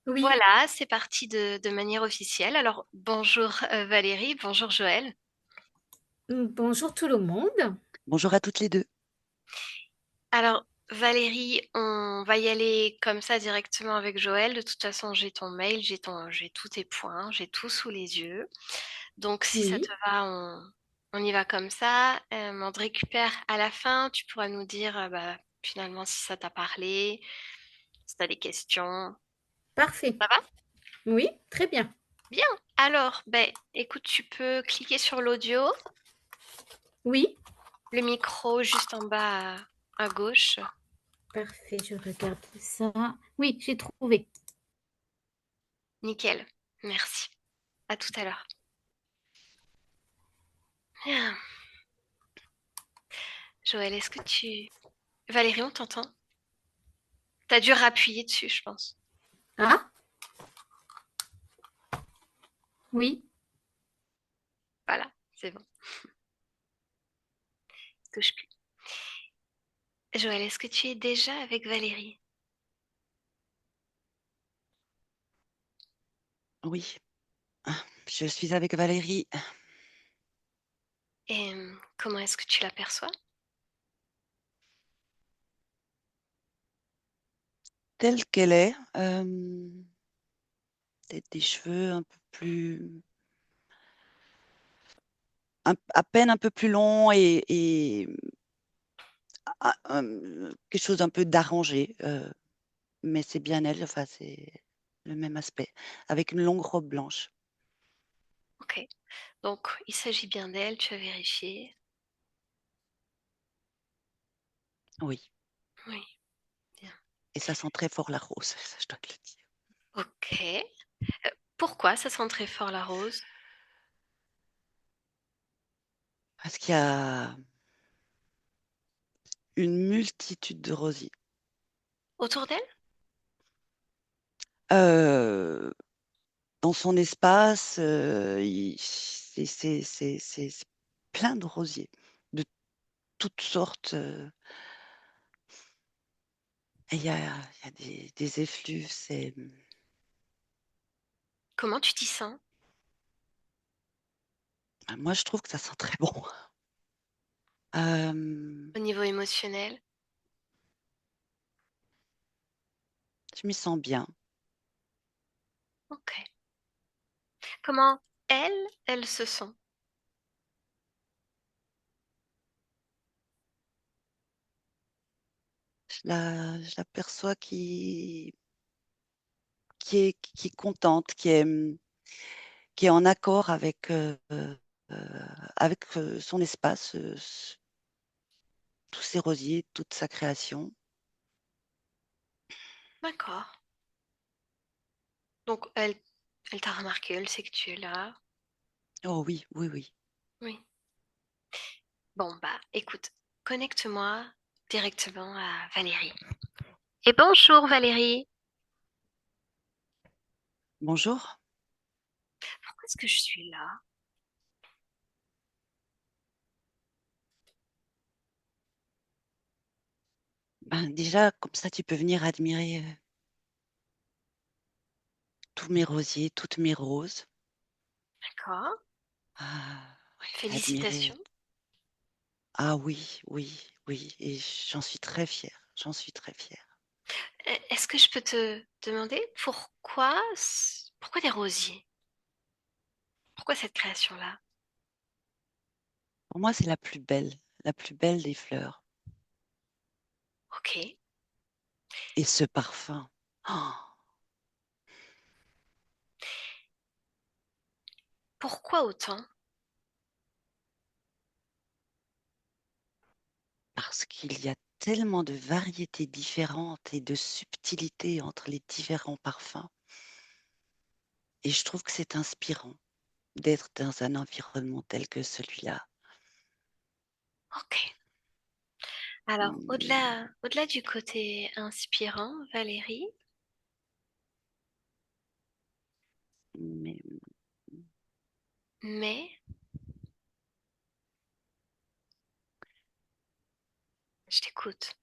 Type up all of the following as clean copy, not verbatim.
Oui, Voilà, c'est parti de manière officielle. Alors, bonjour Valérie, bonjour Joël. bonjour tout le monde. Bonjour à toutes les deux. Alors, Valérie, on va y aller comme ça directement avec Joël. De toute façon, j'ai ton mail, j'ai tous tes points, j'ai tout sous les yeux. Donc, si ça te Oui, va, on y va comme ça. On te récupère à la fin. Tu pourras nous dire bah, finalement si ça t'a parlé, si tu as des questions. parfait. Ça va? Oui, très bien. Bien. Alors, ben, écoute, tu peux cliquer sur l'audio. Oui, Le micro juste en bas à gauche. parfait, je regarde ça. Oui, j'ai trouvé. Nickel. Merci. À tout à l'heure. Bien. Joël, est-ce que tu... Valérie, on t'entend? T'as dû rappuyer dessus, je pense. Ah, oui, Voilà, c'est bon. Touche plus. Joël, est-ce que tu es déjà avec Valérie? Oui, je suis avec Valérie Et comment est-ce que tu l'aperçois? telle qu'elle est. Peut-être des cheveux un peu plus, à peine un peu plus longs et quelque chose un peu d'arrangé. Mais c'est bien elle, enfin c'est le même aspect, avec une longue robe blanche. Ok. Donc, il s'agit bien d'elle, tu as vérifié. Oui, Oui, bien. et ça sent très fort la rose, ça je dois te le dire. Ok. Pourquoi ça sent très fort la rose? Parce qu'il y a une multitude de rosiers. Autour d'elle? Euh, Dans son espace, c'est plein de rosiers, de toutes sortes. Et il y a des effluves. Comment tu t'y sens? Moi, je trouve que ça sent très bon. Euh, Au niveau émotionnel? je m'y sens bien. Ok. Comment elle se sent? Je l'aperçois qui est contente, qui est en accord avec son espace, tous ses rosiers, toute sa création. D'accord. Donc, elle t'a remarqué, elle sait que tu es là. Oh oui, oui, oui. Oui. Bon, bah, écoute, connecte-moi directement à Valérie. Et bonjour Valérie. Bonjour. Pourquoi est-ce que je suis là? Ben, déjà, comme ça, tu peux venir admirer tous mes rosiers, toutes mes roses. D'accord. Ouais, admirer. Félicitations. Ah oui, oui, oui. Et j'en suis très fière. J'en suis très fière. Est-ce que je peux te demander pourquoi des rosiers? Pourquoi cette création-là? Pour moi, c'est la plus belle des fleurs. Ok. Et ce parfum. Oh, Pourquoi autant? parce qu'il y a tellement de variétés différentes et de subtilités entre les différents parfums. Et je trouve que c'est inspirant d'être dans un environnement tel que celui-là. Ok. Alors, Hmm, au-delà du côté inspirant, Valérie, Mais mais je t'écoute.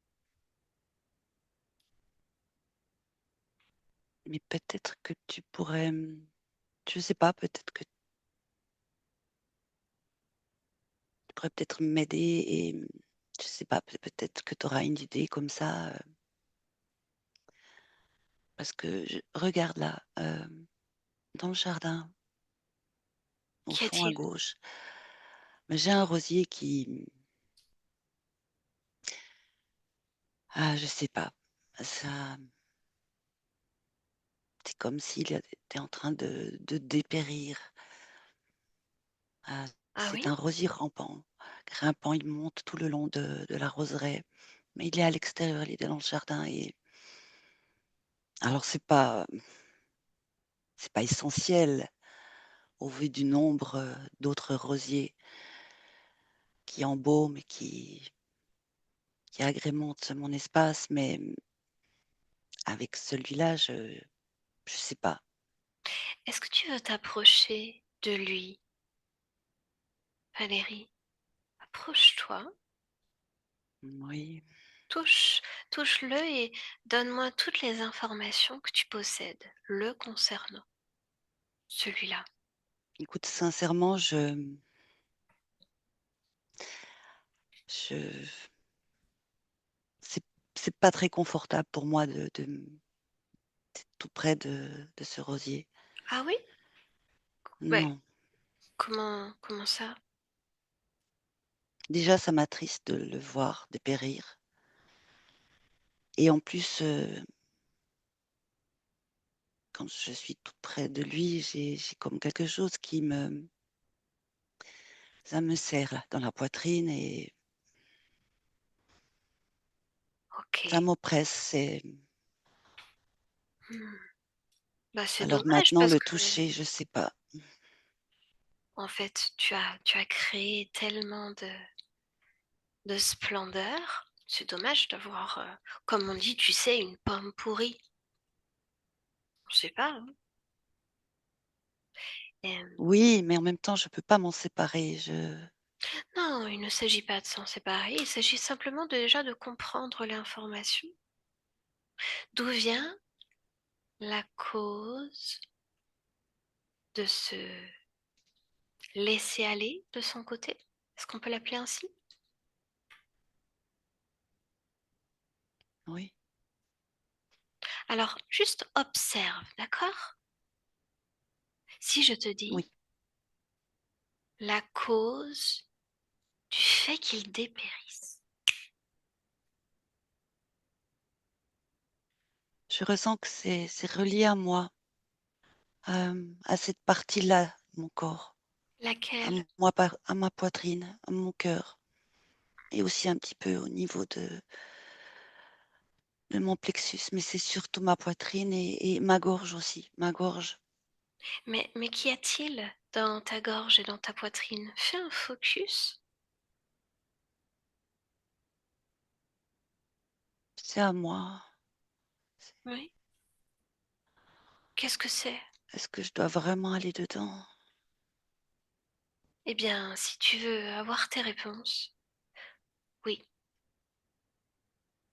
Mais peut-être que tu pourrais, je sais pas, peut-être que tu pourrais peut-être m'aider et je sais pas, peut-être que tu auras une idée comme ça, parce que regarde là, dans le jardin, au Qu'y fond à a-t-il? gauche, j'ai un rosier qui, je sais pas, ça, c'est comme s'il était en train de dépérir. Ah C'est oui? un rosier rampant, grimpant, il monte tout le long de la roseraie, mais il est à l'extérieur, il est dans le jardin et alors c'est pas essentiel au vu du nombre, d'autres rosiers qui embaument et qui agrémentent mon espace, mais avec celui-là, je sais pas. Est-ce que tu veux t'approcher de lui, Valérie? Approche-toi, Oui, touche, touche-le et donne-moi toutes les informations que tu possèdes le concernant, celui-là. écoute, sincèrement, je c'est c'est pas très confortable pour moi d'être tout près de ce rosier. Ah oui? Ouais. Non. Comment ça? Déjà, ça m'attriste de le voir dépérir et en plus, quand je suis tout près de lui, j'ai comme quelque chose ça me serre là, dans la poitrine et ça Ok. m'oppresse. C'est Hmm. Bah, c'est alors dommage maintenant parce le que, toucher, je sais pas. en fait, tu as créé tellement de splendeur. C'est dommage d'avoir, comme on dit, tu sais, une pomme pourrie. Je sais pas, hein. Oui, mais en même temps, je peux pas m'en séparer. Non, il ne s'agit pas de s'en séparer. Il s'agit simplement déjà de comprendre l'information. D'où vient la cause de ce laisser aller de son côté? Est-ce qu'on peut l'appeler ainsi? Oui, Alors, juste observe, d'accord? Si je te dis oui. la cause du fait qu'il dépérisse. Je ressens que c'est relié à moi, à cette partie-là de mon corps, Laquelle? à ma poitrine, à mon cœur et aussi un petit peu au niveau de mon plexus, mais c'est surtout ma poitrine et ma gorge aussi, ma gorge. Mais qu'y a-t-il dans ta gorge et dans ta poitrine? Fais un focus. C'est à moi. Oui. Qu'est-ce que c'est? Est-ce que je dois vraiment aller dedans? Eh bien, si tu veux avoir tes réponses, oui.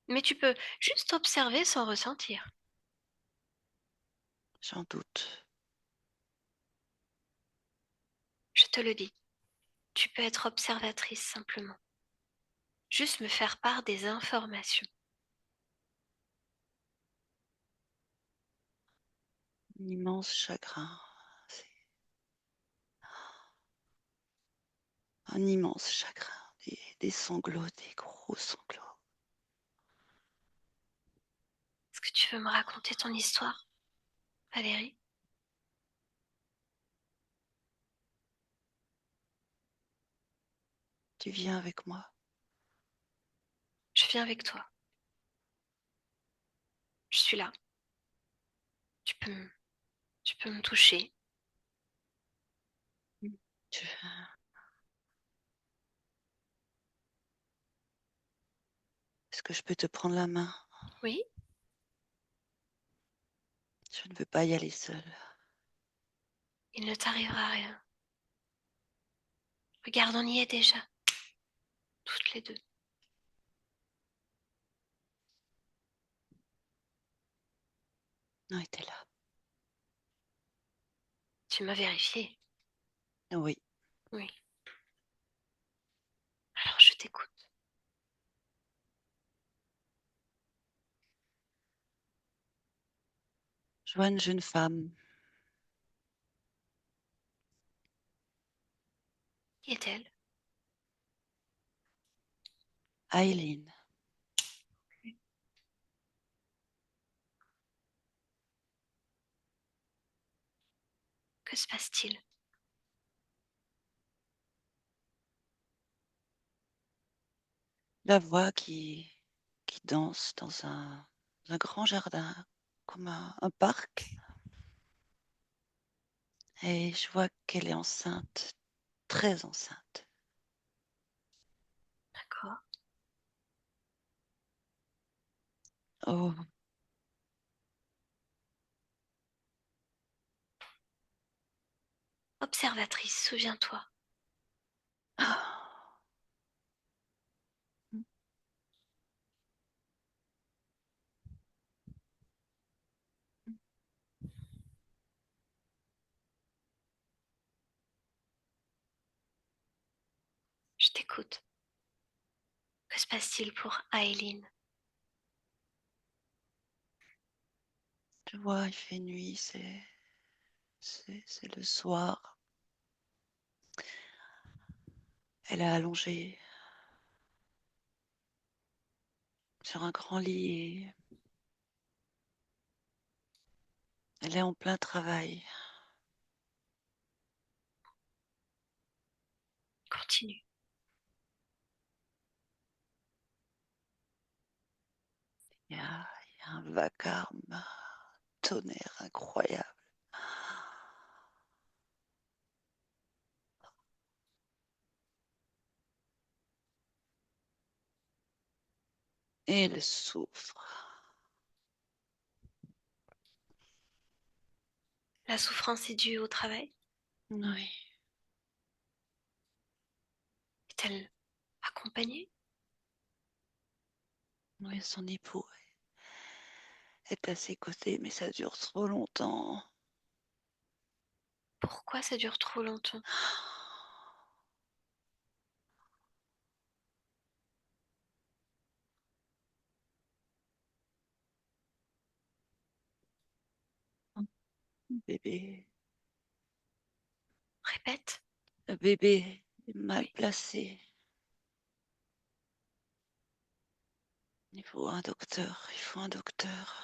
Mais tu peux juste observer sans ressentir. J'en doute. Je te le dis. Tu peux être observatrice simplement. Juste me faire part des informations. Un immense chagrin. C'est un immense chagrin. Des sanglots, des gros sanglots. Est-ce que tu veux me raconter ton histoire, Valérie? Tu viens avec moi? Je viens avec toi. Je suis là. Tu peux me, tu peux me toucher. Tu- Est-ce que je peux te prendre la main? Oui? Je ne veux pas y aller seule. Il ne t'arrivera rien. Regarde, on y est déjà. Toutes les deux. Non, était là. Tu m'as vérifié. Oui. Oui. Alors je t'écoute. Je vois une jeune femme. Qui est-elle? Aileen. Que se passe-t-il? La voix qui danse dans un grand jardin, comme un parc. Et je vois qu'elle est enceinte, très enceinte. D'accord. Oh, Observatrice, souviens-toi. ah. Je t'écoute. Que se passe-t-il pour Aileen? Je vois, il fait nuit, c'est le soir. Elle est allongée sur un grand lit et elle est en plein travail. Continue. Il y a un vacarme, un tonnerre incroyable. Et elle souffre. La souffrance est due au travail? Oui, Est-elle accompagnée? oui, son époux est à ses côtés, mais ça dure trop longtemps. Pourquoi ça dure trop longtemps? Bébé, Répète. le bébé est mal Oui. placé. Il faut un docteur, il faut un docteur.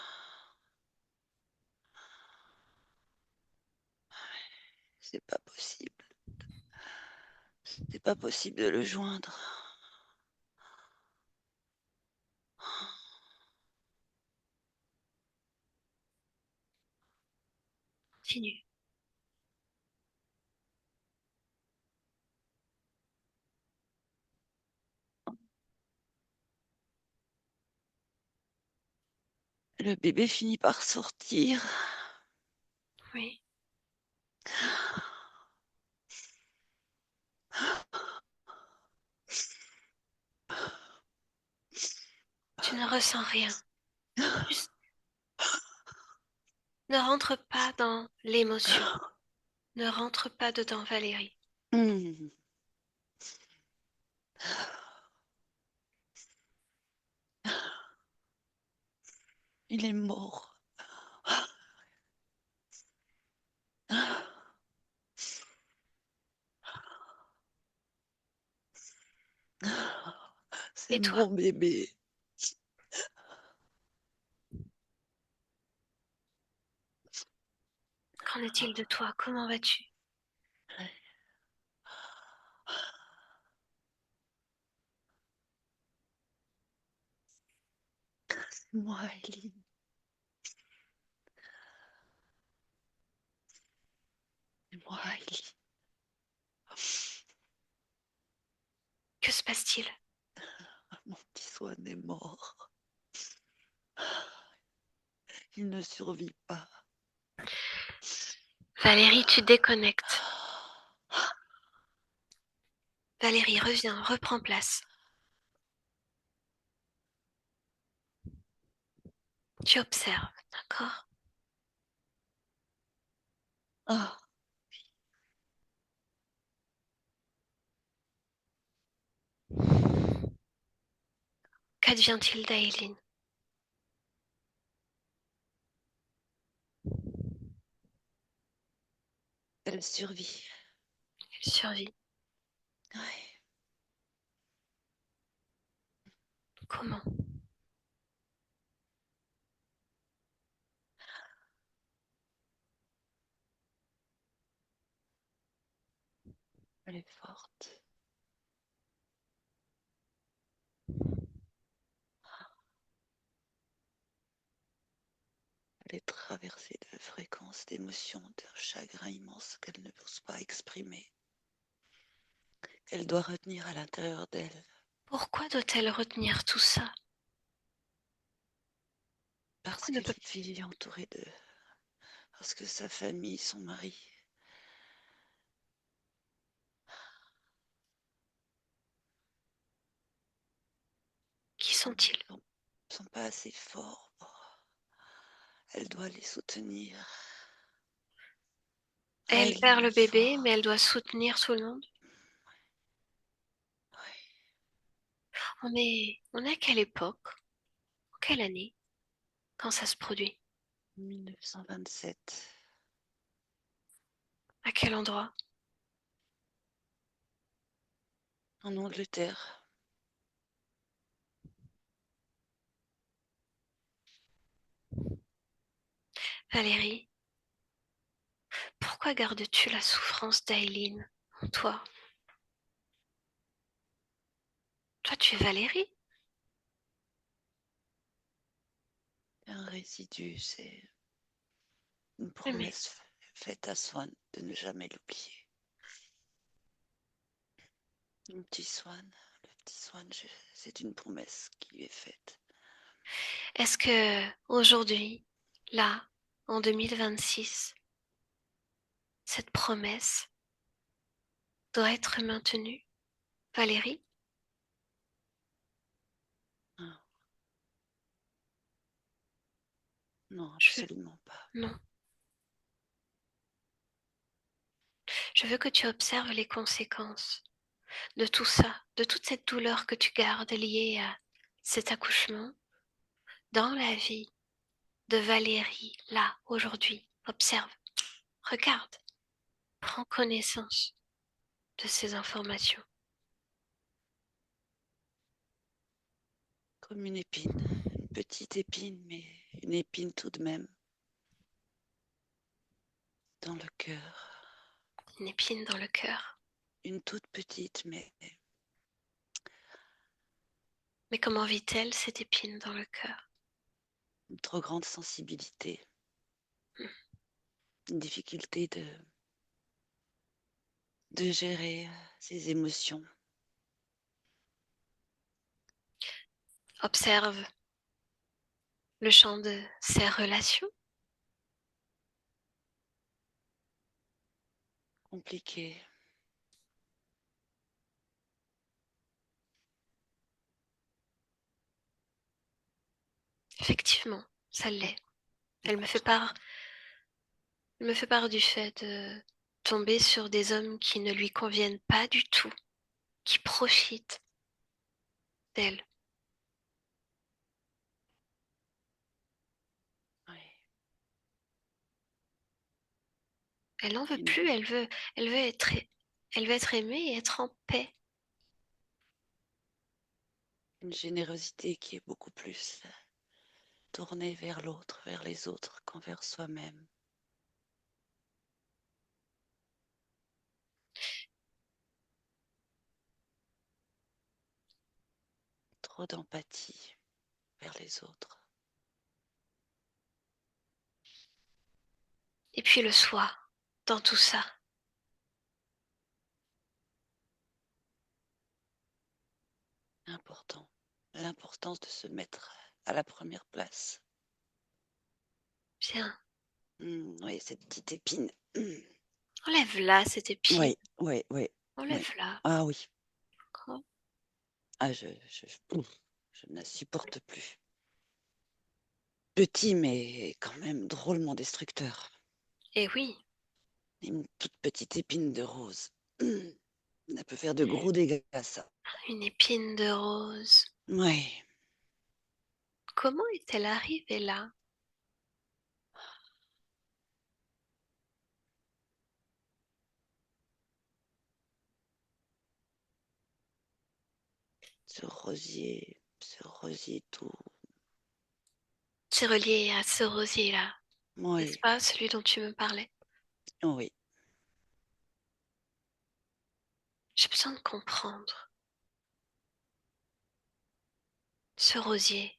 C'est pas possible. C'est pas possible de le joindre. Continue. Le bébé finit par sortir. Oui. Tu ne ressens rien. Juste ne rentre pas dans l'émotion. Ne rentre pas dedans, Valérie. Hmm. Il est mort. C'est Et toi, mon bébé. qu'en est-il de toi? Comment vas-tu? C'est moi, Eileen. C'est moi, Eileen. Que se passe-t-il? Mon petit Swan est mort. Il ne survit pas. Valérie, tu déconnectes. Valérie, reviens, reprends place. Tu observes, d'accord? Ah, Qu'advient-il d'Aileen? elle survit. Elle survit. Ouais, Comment? elle est forte. Elle est traversée de fréquences d'émotions, d'un chagrin immense qu'elle ne peut pas exprimer. Elle doit retenir à l'intérieur d'elle. Pourquoi doit-elle retenir tout ça? Parce Pourquoi ne qu'elle peut... vit entourée de... Parce que sa famille, son mari, Qui sont-ils? sont pas assez forts. Elle doit les soutenir. Ah, Elle il perd est le bébé, fort. mais elle doit soutenir tout le monde. Oui, On est à quelle époque? En quelle année? Quand ça se produit? 1927. À quel endroit? En Angleterre. Valérie, pourquoi gardes-tu la souffrance d'Aileen en toi? Toi, tu es Valérie? Un résidu, c'est une Oui, mais promesse faite à Swan de ne jamais l'oublier. Le petit Swan, c'est une promesse qui lui est faite. est-ce que aujourd'hui, là, en 2026, cette promesse doit être maintenue? Valérie? Ah, non, Je veux... absolument pas. Non. Je veux que tu observes les conséquences de tout ça, de toute cette douleur que tu gardes liée à cet accouchement dans la vie de Valérie, là, aujourd'hui. Observe, regarde, prends connaissance de ces informations. Comme une épine, une petite épine, mais une épine tout de même, dans le cœur. Une épine dans le cœur. Une toute petite, mais Mais comment vit-elle cette épine dans le cœur? une trop grande sensibilité, Hmm. une difficulté de gérer ses émotions. Observe le champ de ses relations. Compliqué. Effectivement, ça l'est. Elle me Beaucoup fait trop. part, elle me fait part du fait de tomber sur des hommes qui ne lui conviennent pas du tout, qui profitent d'elle. Ouais. Elle n'en veut Une, plus, elle veut elle veut être aimée et être en paix. une générosité qui est beaucoup plus tournée vers l'autre, vers les autres qu'envers soi-même. Trop d'empathie vers les autres. Et puis le soi, dans tout ça. Important. L'importance de se mettre à la première place. Bien, Oui, cette petite épine. enlève-la cette épine. Oui, oui, oui, oui. Enlève-la. Ah oui. D'accord. Ah, je ne la supporte plus. Petit, mais quand même drôlement destructeur. Et oui, Une toute petite épine de rose. Ça peut faire de gros dégâts, ça. Une épine de rose. Ouais, Comment est-elle arrivée là? ce rosier tout. C'est relié à ce rosier-là, n'est-ce Oui, pas, celui dont tu me parlais? oui. J'ai besoin de comprendre. Ce rosier,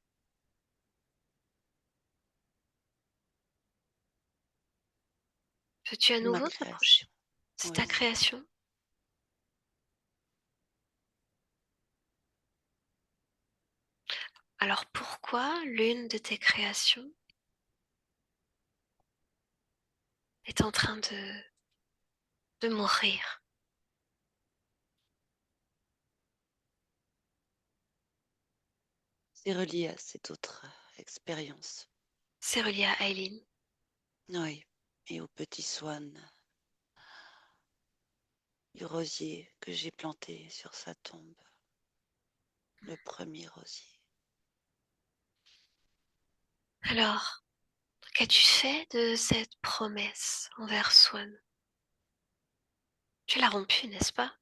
veux-tu à Ma nouveau t'approcher? création. C'est ta Oui. création? Alors pourquoi l'une de tes créations est en train de mourir? C'est relié à cette autre expérience. C'est relié à Aileen. Oui. Et au petit swan du rosier que j'ai planté sur sa tombe. Le premier rosier. Alors, qu'as-tu fait de cette promesse envers Swan? Tu l'as rompue, n'est-ce pas?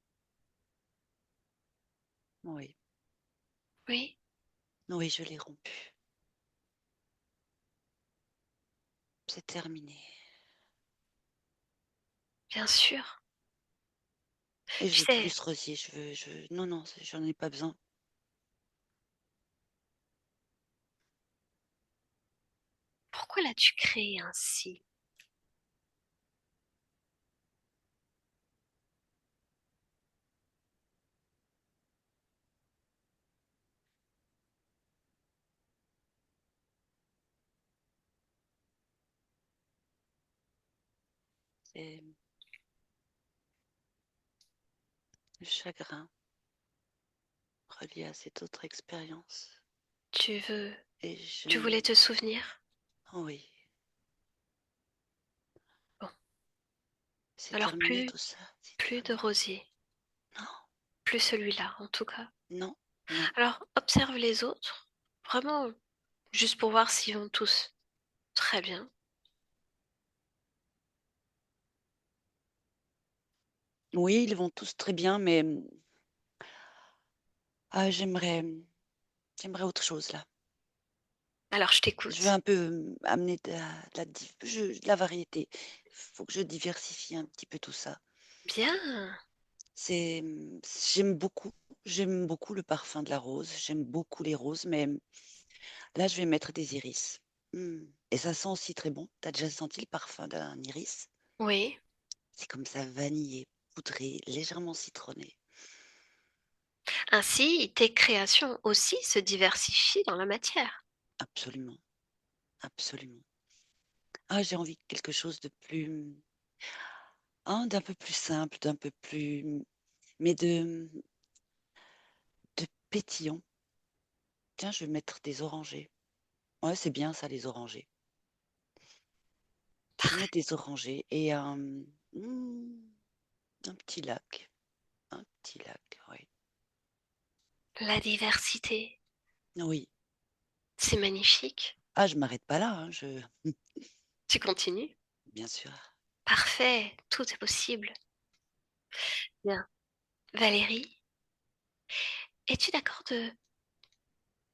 Oui. Oui, Oui, je l'ai rompu. C'est terminé. bien sûr. Et Tu je veux plus sais, ce rosier. Non, non, j'en ai pas besoin. pourquoi l'as-tu créé ainsi? C'est le chagrin relié à cette autre expérience. Tu veux, Et je tu voulais te souvenir? Oui, Bon, c'est alors terminé tout ça. C'est plus de terminé. rosier. Non, Plus celui-là, en tout cas. non, non. Alors, observe les autres. Vraiment, juste pour voir s'ils vont tous très bien. Oui, ils vont tous très bien, mais j'aimerais autre chose là. Alors, je Je veux t'écoute. un peu amener de la variété. Il faut que je diversifie un petit peu tout ça. Bien. C'est, j'aime beaucoup le parfum de la rose. J'aime beaucoup les roses, mais là, je vais mettre des iris. Et ça sent aussi très bon. T'as déjà senti le parfum d'un iris? Oui. C'est comme ça, vanillé, poudré, légèrement citronné. Ainsi, tes créations aussi se diversifient dans la matière. Absolument, absolument. Ah, j'ai envie de quelque chose de plus, d'un peu plus simple, d'un peu plus, mais de pétillant. Tiens, je vais mettre des orangers. Ouais, c'est bien ça, les orangers. Je vais mettre des orangers et un petit lac. Un petit lac, oui. La diversité, Oui. c'est magnifique. Ah, je m'arrête pas là, hein, Tu continues? bien sûr. Parfait, tout est possible. Bien. Valérie, es-tu d'accord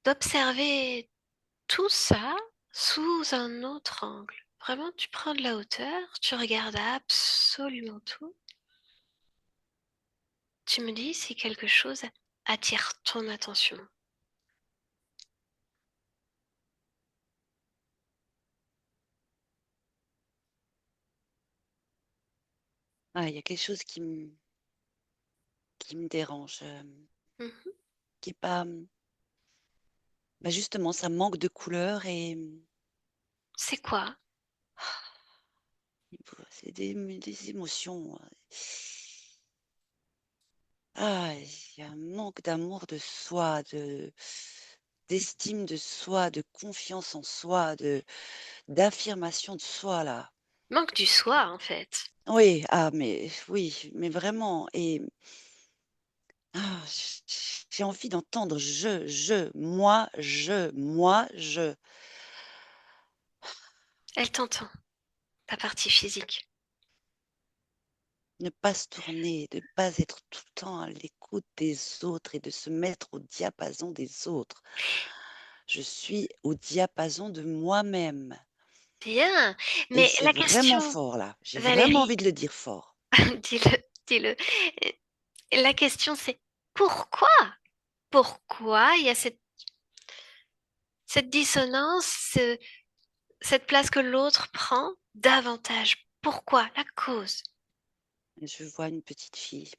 d'observer tout ça sous un autre angle? Vraiment, tu prends de la hauteur, tu regardes absolument tout. Tu me dis si quelque chose attire ton attention. Ah, il y a quelque chose qui me dérange, Mhm. qui est pas, bah justement, ça manque de couleur et C'est quoi? c'est des émotions. Ah, il y a un manque d'amour de soi, d'estime de soi, de confiance en soi, d'affirmation de soi là. Manque du soi, en fait. Oui, mais oui, mais vraiment. Et j'ai envie d'entendre moi, je. Elle t'entend, ta partie physique. Ne pas se tourner, de ne pas être tout le temps à l'écoute des autres et de se mettre au diapason des autres. Je suis au diapason de moi-même. Bien, Et mais c'est la vraiment question, fort là. J'ai vraiment Valérie, envie de le dire fort. dis-le, dis-le. La question c'est pourquoi? Pourquoi il y a cette dissonance, cette place que l'autre prend davantage? Pourquoi? La cause. Je vois une petite fille,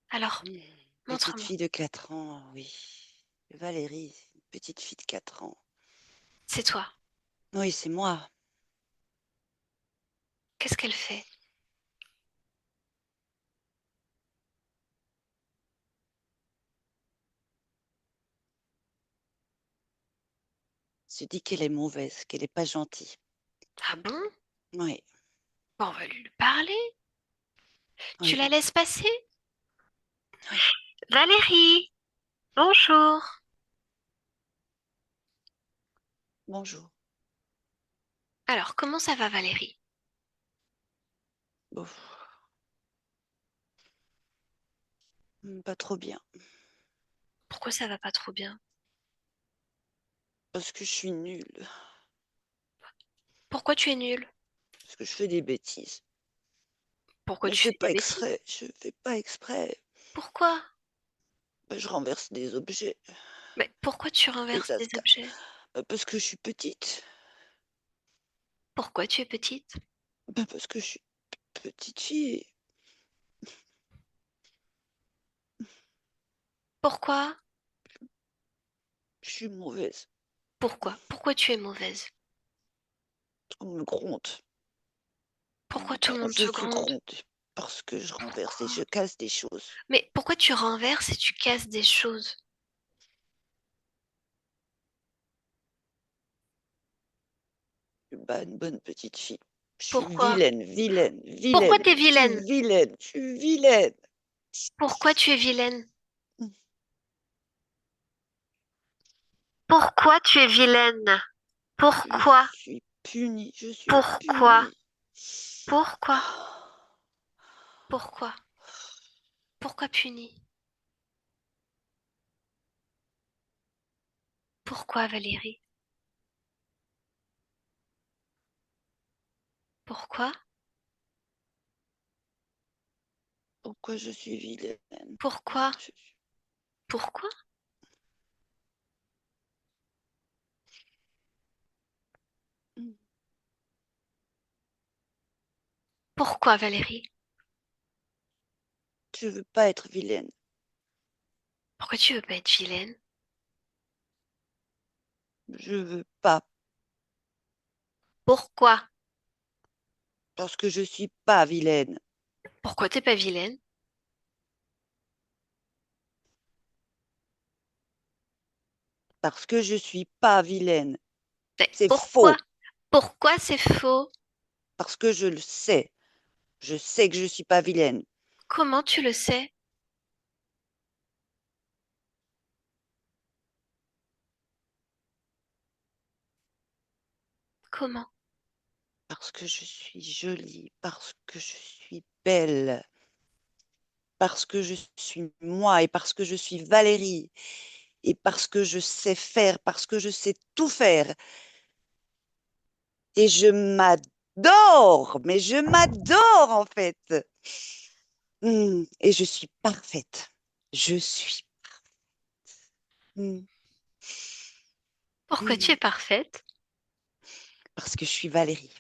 Alors, mmh, petite montre-moi. fille de 4 ans, oui. Valérie, une petite fille de 4 ans. C'est toi. Oui, c'est moi. Qu'est-ce qu'elle fait? Se dit qu'elle est mauvaise, qu'elle est pas gentille. Ah bon? Oui, Bon, on va lui parler. Tu la oui, laisses passer? oui. Valérie, bonjour. Bonjour. Alors, comment ça va, Valérie? Bof, pas trop bien. Pourquoi ça va pas trop bien? Parce que je suis nulle. Pourquoi tu es nulle? Parce que je fais des bêtises. Pourquoi Mais je tu fais fais des pas bêtises? exprès. Je fais pas exprès. Pourquoi? Je renverse des objets, Mais pourquoi tu et renverses ça des se casse. objets? Parce que je suis petite. Pourquoi tu es petite? Parce que je suis petite fille. Pourquoi? Je suis mauvaise. Pourquoi? Pourquoi tu es mauvaise? On me gronde. Pourquoi tout le monde Je te suis gronde? grondée. Parce que je renverse et Pourquoi? je casse des choses. Mais pourquoi tu renverses et tu casses des choses? Une bonne petite fille. Je suis Pourquoi? vilaine, vilaine, Pourquoi vilaine. t'es Je suis vilaine? vilaine, je suis vilaine. Pourquoi tu es vilaine? Pourquoi tu es vilaine? Je Pourquoi? suis punie, je suis Pourquoi? punie. Pourquoi? Pourquoi? Pourquoi puni? Pourquoi Valérie? Pourquoi? Pourquoi je suis vilaine? Pourquoi? Je- Pourquoi? Pourquoi Valérie? Je veux pas être vilaine. Pourquoi tu veux pas être vilaine? Je veux pas. Pourquoi? Parce que je suis pas vilaine. Pourquoi t'es pas vilaine? Parce que je suis pas vilaine. Mais C'est pourquoi? faux. Pourquoi c'est faux? Parce que je le sais. Je sais que je suis pas vilaine. Comment tu le sais? Comment? Parce que je suis jolie. Parce que je suis belle. Parce que je suis moi et parce que je suis Valérie. Et parce que je sais faire. Parce que je sais tout faire. Et je m'adore. Mais je m'adore en fait. Et je suis parfaite. Je suis. Mm, Pourquoi tu es mm, parfaite? Parce que je suis Valérie.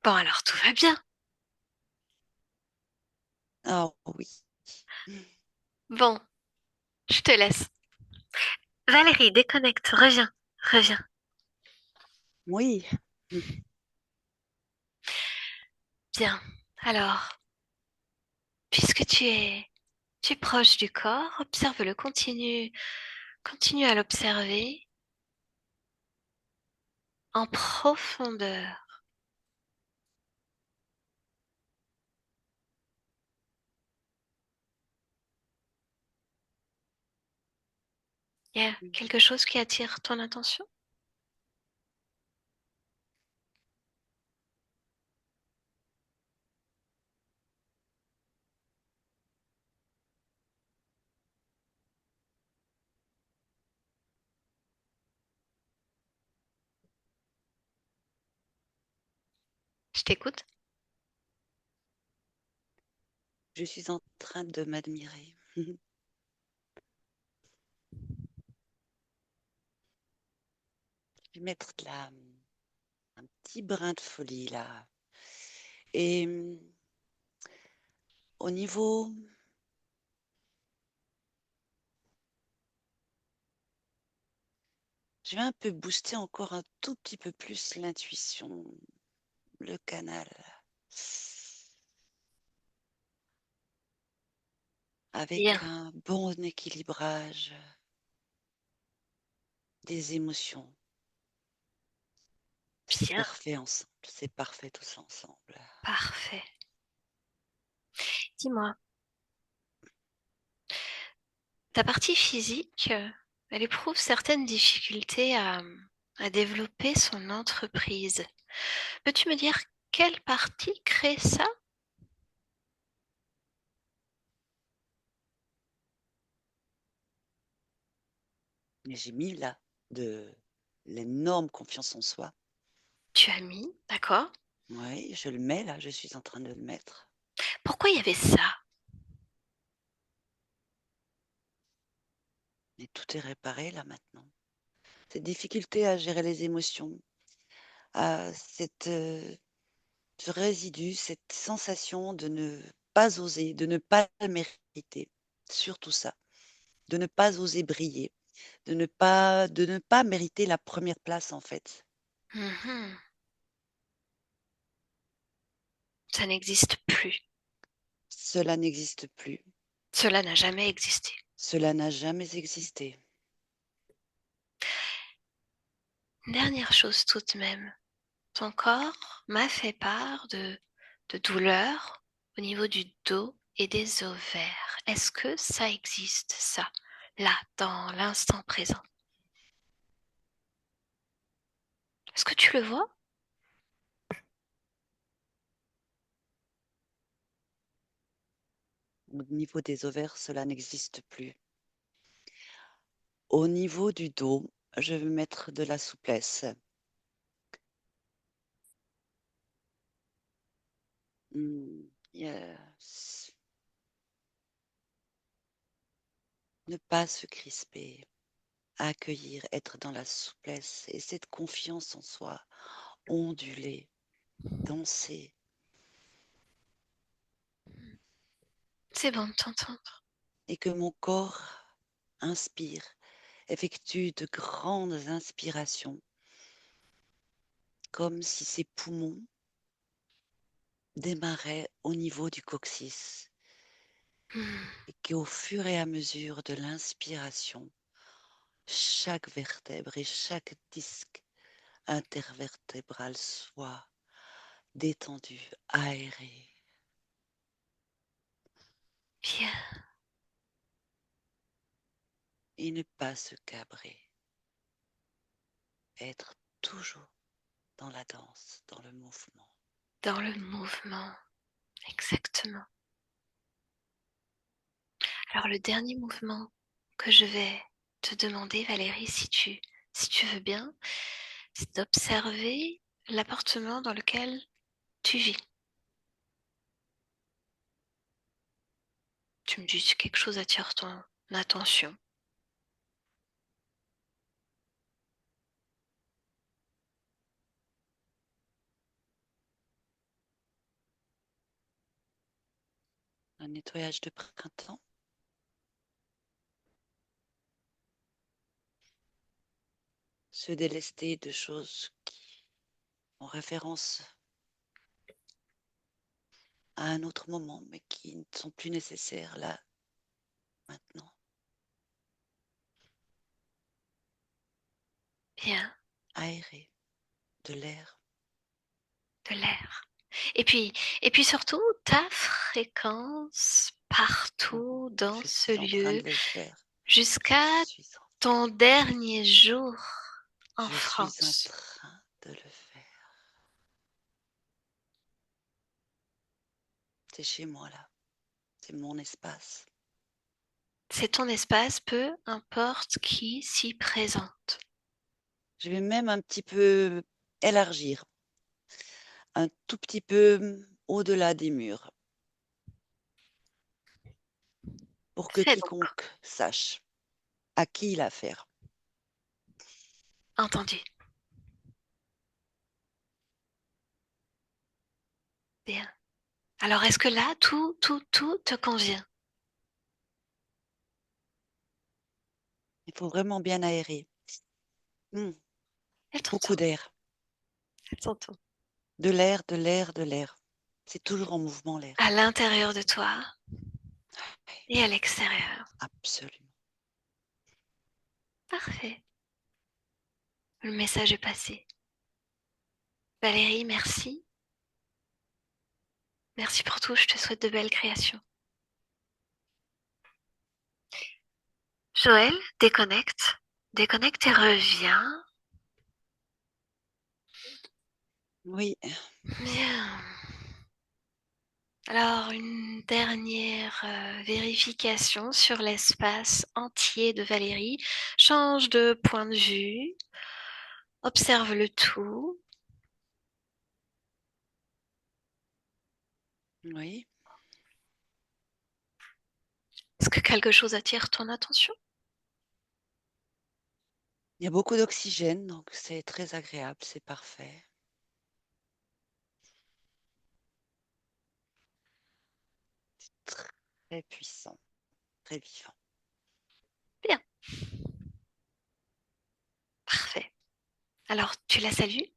Bon alors tout va bien. Ah oui. Bon, je te laisse. Valérie, déconnecte, reviens, reviens. Oui. Bien. Alors, puisque tu es proche du corps, observe-le, continue à l'observer en profondeur. Il y a quelque chose qui attire ton attention? Je t'écoute. Je suis en train de m'admirer. Je vais mettre un petit brin de folie là. Et au niveau, je vais un peu booster encore un tout petit peu plus l'intuition, le canal, Bien, avec un bon équilibrage des émotions. C'est bien, parfait ensemble, c'est parfait tous ensemble. parfait. Dis-moi, ta partie physique, elle éprouve certaines difficultés à développer son entreprise. Peux-tu me dire quelle partie crée ça? Mais j'ai mis là de l'énorme confiance en soi. Tu as mis, d'accord. Oui, je le mets là, je suis en train de le mettre. Pourquoi il y avait ça? Et tout est réparé là maintenant. Cette difficulté à gérer les émotions, à ce résidu, cette sensation de ne pas oser, de ne pas le mériter, surtout ça, de ne pas oser briller, de ne pas mériter la première place en fait. Mhm. Ça n'existe plus. Cela n'existe plus. Cela n'a jamais existé. Cela n'a jamais existé. Dernière chose tout de même, ton corps m'a fait part de douleurs au niveau du dos et des ovaires. Est-ce que ça existe, ça, là, dans l'instant présent? Est-ce que tu le vois? Au niveau des ovaires, cela n'existe plus. Au niveau du dos, je vais mettre de la souplesse. Yes. Ne pas se crisper, accueillir, être dans la souplesse et cette confiance en soi, onduler, danser C'est bon de t'entendre. et que mon corps inspire, effectue de grandes inspirations, comme si ses poumons démarraient au niveau du coccyx et qu'au fur et à mesure de l'inspiration, chaque vertèbre et chaque disque intervertébral soit détendu, aéré. Bien, Et ne pas se cabrer, être toujours dans la danse, dans le mouvement. dans le mouvement, exactement. Alors le dernier mouvement que je vais te demander, Valérie, si tu veux bien, c'est d'observer l'appartement dans lequel tu vis. Tu me dis si quelque chose attire ton attention. Un nettoyage de printemps, se délester de choses qui ont référence à un autre moment, mais qui ne sont plus nécessaires là, maintenant. Bien, Aérer. de l'air. De l'air. Et puis surtout, ta fréquence partout dans Je ce suis en train lieu de le faire. jusqu'à Je suis en, ton dernier jour en je suis en France. train de le faire. C'est chez moi là. C'est mon espace. C'est ton espace, peu importe qui s'y présente. Je vais même un petit peu élargir, un tout petit peu au-delà des murs, pour que Fais donc. quiconque sache à qui il a affaire. Entendu. Bien. Alors, est-ce que là, tout te convient? Il faut vraiment bien aérer. Elle t'entend. Beaucoup d'air. Elle t'entend. De l'air, de l'air, de l'air. C'est toujours en mouvement l'air. À l'intérieur de toi et à l'extérieur. Absolument. Parfait. Le message est passé. Valérie, merci. Merci pour tout. Je te souhaite de belles créations. Joël, déconnecte. Déconnecte et reviens. Oui. Bien. Alors, une dernière vérification sur l'espace entier de Valérie. Change de point de vue. Observe le tout. Oui. Est-ce que quelque chose attire ton attention? Il y a beaucoup d'oxygène, donc c'est très agréable, c'est parfait. Très puissant, très vivant. Bien. Parfait. Alors, tu la salues?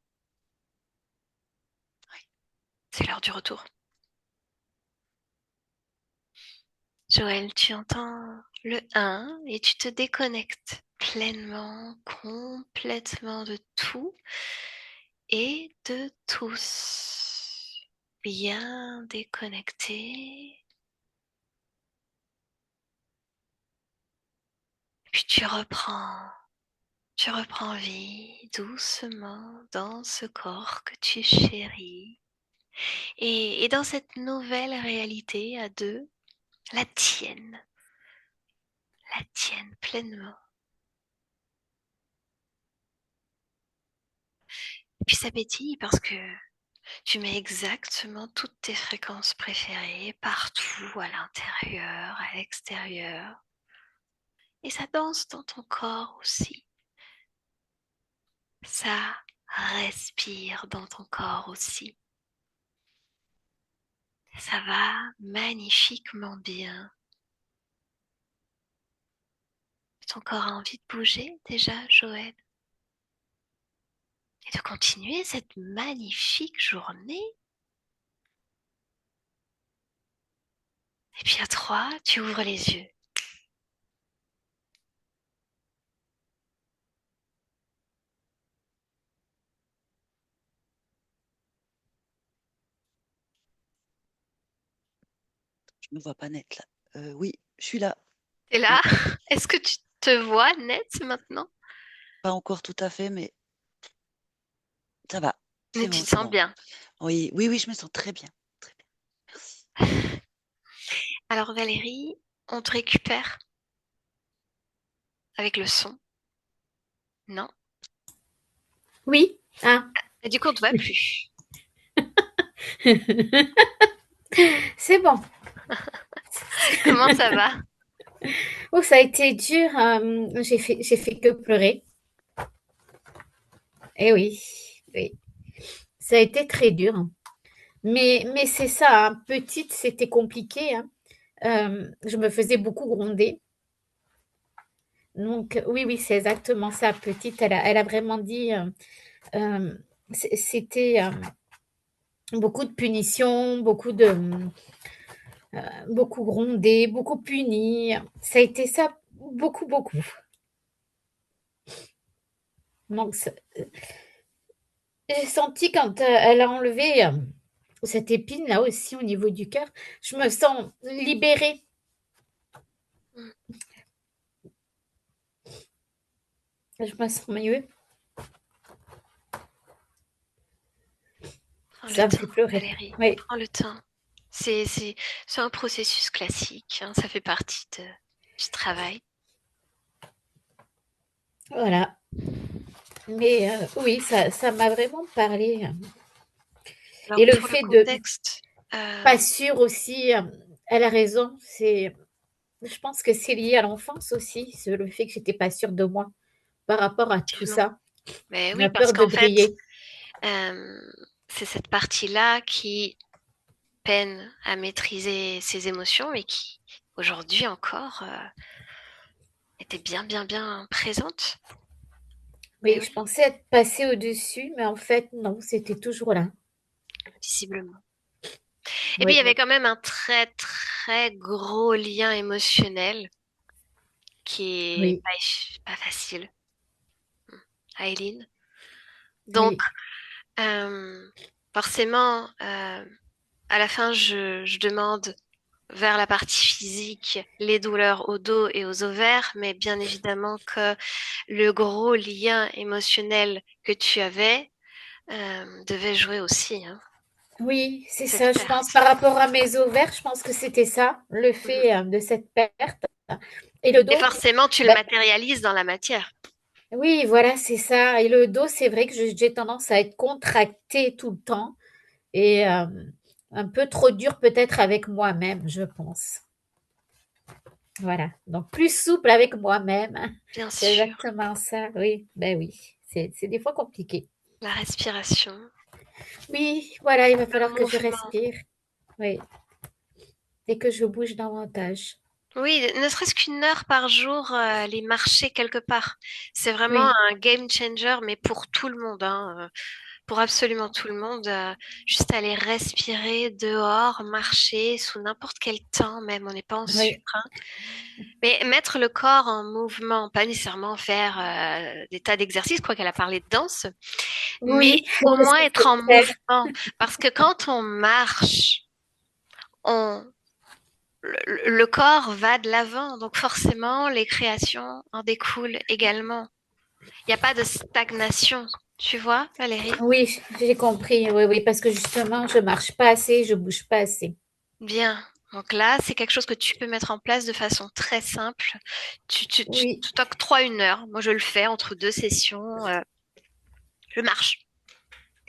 Oui. C'est l'heure du retour. Joël, tu entends le 1 et tu te déconnectes pleinement, complètement de tout et de tous. Bien déconnecté. Puis tu reprends vie doucement dans ce corps que tu chéris. Et dans cette nouvelle réalité à deux, la tienne pleinement. Et puis ça pétille parce que tu mets exactement toutes tes fréquences préférées partout, à l'intérieur, à l'extérieur. Et ça danse dans ton corps aussi. Ça respire dans ton corps aussi. Ça va magnifiquement bien. Ton corps a envie de bouger déjà, Joël? Et de continuer cette magnifique journée. Et puis à 3, tu ouvres les yeux. Je me vois pas net là. Oui, je suis là. Et là, est-ce que tu te vois net maintenant? Pas encore tout à fait, mais ça va. Mais C'est tu bon, te c'est sens bon. bien. Oui, oui, oui, je me sens très bien. Très bien. Merci. Alors Valérie, on te récupère avec le son. Non. Oui. Ah. Et du coup, on ne te voit plus. C'est bon. Comment ça va? Oh, ça a été dur. J'ai fait que pleurer. Eh oui, oui. Ça a été très dur. Mais c'est ça, hein. Petite, c'était compliqué, hein. Je me faisais beaucoup gronder. Donc, oui, oui, c'est exactement ça. Petite, elle a vraiment dit, euh, c'était beaucoup de punitions, beaucoup grondé, beaucoup puni. Ça a été ça, beaucoup, beaucoup. Donc, j'ai senti quand elle a enlevé cette épine là aussi au niveau du cœur, je me sens libérée. Mm. Je me sens mieux. Prends le Ça me temps, fait pleurer. Valérie. Oui, Prends le temps. C'est, c'est, c'est un processus classique, hein, ça fait partie du travail. voilà. Mais oui, ça m'a vraiment parlé. Alors Et le pour le fait de contexte, pas sûr aussi, elle a raison. Je pense que c'est lié à l'enfance aussi, le fait que j'étais pas sûre de moi par rapport à tout effectivement. ça. Mais oui, La parce peur de qu'en fait, briller. euh, c'est cette partie-là qui peine à maîtriser ses émotions et qui, aujourd'hui encore, était bien, bien, bien présente. Mais Oui, je oui, pensais être passée au-dessus, mais en fait, non, c'était toujours là. visiblement. Et puis, il y Oui, avait quand même un très, très gros lien émotionnel qui est oui, pas facile à Eileen. Donc, oui, euh, forcément, à la fin, je demande vers la partie physique, les douleurs au dos et aux ovaires, mais bien évidemment que le gros lien émotionnel que tu avais devait jouer aussi, hein, oui, c'est cette ça. Je pense perte. par rapport à mes ovaires, je pense que c'était ça, le Mhm. fait de cette perte. Et le Et dos, forcément, tu le ben, matérialises dans la matière. oui, voilà, c'est ça. Et le dos, c'est vrai que j'ai tendance à être contractée tout le temps et un peu trop dure peut-être avec moi-même, je pense. Voilà. Donc plus souple avec moi-même. Bien C'est sûr, exactement ça. Oui, ben oui. C'est des fois compliqué. la respiration, Oui, voilà, il va le falloir que je mouvement. respire. Oui, et que je bouge davantage. Oui, ne serait-ce qu'une heure par jour, aller marcher quelque part. C'est vraiment Oui, un game changer, mais pour tout le monde, hein, pour absolument tout le monde. Juste aller respirer dehors, marcher sous n'importe quel temps, même, on n'est pas en oui, sucre, hein. Mais mettre le corps en mouvement, pas nécessairement faire des tas d'exercices, quoi qu'elle a parlé de danse, mais oui, au parce moins que être c'est en clair. mouvement. Parce que quand on marche, on, le corps va de l'avant, donc forcément, les créations en découlent également. Il n'y a pas de stagnation, tu vois, Valérie? Oui, j'ai compris. Oui, oui, parce que justement, je marche pas assez, je bouge pas assez. Bien. Donc là, c'est quelque chose que tu peux mettre en place de façon très simple. Oui, Tu t'octroies une heure. Moi, je le fais entre deux sessions. Je marche.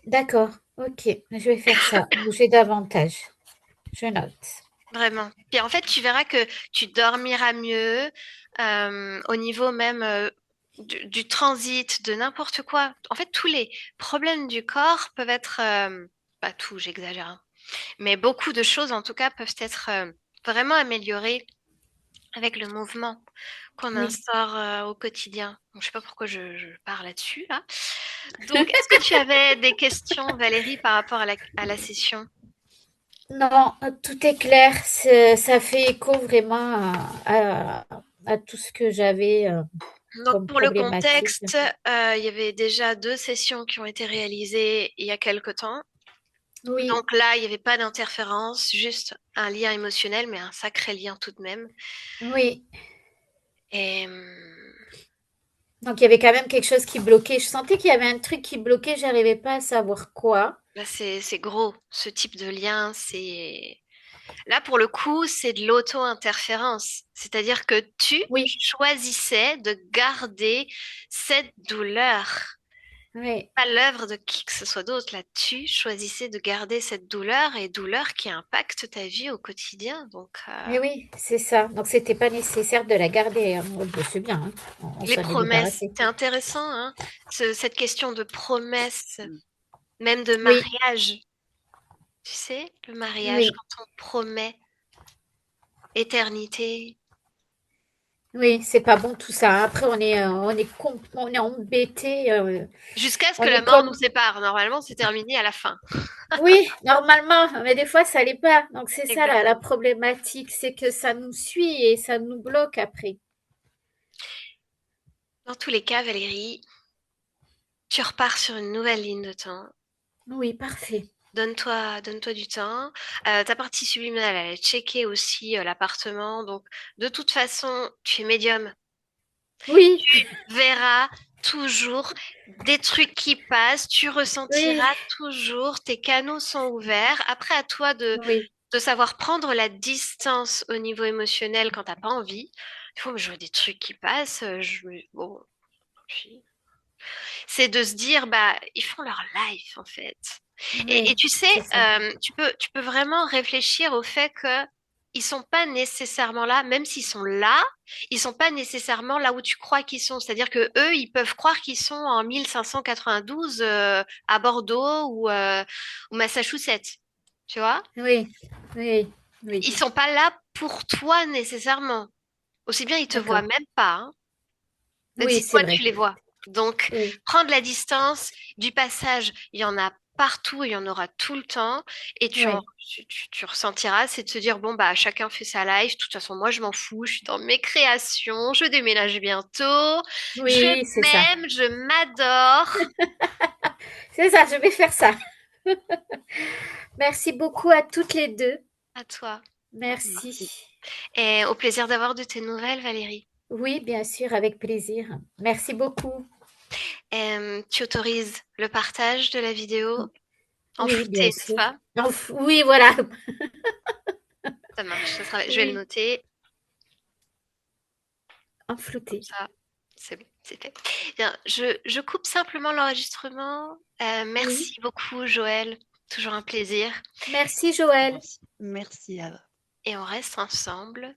d'accord. Ok, je vais faire ça. Bouger davantage. Je note. Vraiment. Puis en fait, tu verras que tu dormiras mieux au niveau même du transit, de n'importe quoi. En fait, tous les problèmes du corps peuvent être, pas tout, j'exagère, hein, mais beaucoup de choses en tout cas peuvent être vraiment améliorées avec le mouvement qu'on Oui. instaure au quotidien. Donc, je sais pas pourquoi je pars là-dessus, là. Donc, est-ce que tu avais des questions, Valérie, par rapport à la session? Non, tout est clair. Ça fait écho vraiment à tout ce que j'avais Donc, comme pour le problématique. contexte, il y avait déjà deux sessions qui ont été réalisées il y a quelque temps. Oui, Donc là, il n'y avait pas d'interférence, juste un lien émotionnel, mais un sacré lien tout de même. oui. Et Donc il y avait quand même quelque chose qui bloquait. Je sentais qu'il y avait un truc qui bloquait, j'arrivais pas à savoir quoi. là, c'est gros. Ce type de lien, c'est... Là, pour le coup, c'est de l'auto-interférence. C'est-à-dire que tu Oui, choisissais de garder cette douleur. oui. Pas l'œuvre de qui que ce soit d'autre. Là, tu choisissais de garder cette douleur et douleur qui impacte ta vie au quotidien. Donc, Mais oui, c'est ça. Donc c'était pas nécessaire de la garder, hein. Oh, je sais bien, hein. On les s'en est promesses, débarrassé. c'est intéressant, hein, cette question de promesses, Mm. même de Oui, mariage. Tu sais, le mariage, oui, quand on promet éternité, oui, c'est pas bon tout ça. Après, on est embêté. jusqu'à ce On que la est mort nous comme, sépare. Normalement, c'est terminé à la fin. oui, normalement, mais des fois ça l'est pas. Donc c'est ça la Exactement. problématique, c'est que ça nous suit et ça nous bloque après. Dans tous les cas, Valérie, Tu repars sur une nouvelle ligne de temps. Oui, parfait. Donne-toi du temps. Ta partie subliminale, elle est checker aussi l'appartement. Donc, de toute façon, tu es médium. Oui, Tu verras toujours des trucs qui passent. Tu oui, ressentiras toujours. Tes canaux sont ouverts. Après, à toi oui, de savoir prendre la distance au niveau émotionnel quand t'as pas envie. Il faut je vois des trucs qui passent. Bon, puis- c'est de se dire, bah, ils font leur life en fait. Et oui, tu sais, c'est ça. tu peux vraiment réfléchir au fait que ils sont pas nécessairement là, même s'ils sont là, ils sont pas nécessairement là où tu crois qu'ils sont. C'est-à-dire que eux, ils peuvent croire qu'ils sont en 1592 à Bordeaux ou Massachusetts. Tu vois? Oui, oui, oui, Ils sont pas là pour toi nécessairement. Aussi bien, ils te voient d'accord. même pas, hein, même Oui, si c'est toi, vrai. tu les vois. Donc, Oui, prendre la distance du passage, il y en a partout, il y en aura tout le temps, et oui, tu ressentiras, c'est de se dire, bon, bah, chacun fait sa life, de toute façon, moi, je m'en fous, je suis dans mes créations, je déménage bientôt, je oui, c'est ça. m'aime, je m'adore. C'est ça, je vais faire ça. Merci beaucoup à toutes les deux. À toi. Merci. Merci. Et au plaisir d'avoir de tes nouvelles, Valérie. Oui, bien sûr, avec plaisir. Merci beaucoup. Tu autorises le partage de la vidéo en Oui, bien flouté, n'est-ce sûr. pas? Oui, voilà. Ça marche, je vais le Oui, noter, en comme flouté. ça, c'est bon, c'est fait. Bien, je coupe simplement l'enregistrement. Oui. Merci beaucoup, Joël. Toujours un plaisir. Merci, Joël. Merci. Merci à Et on reste ensemble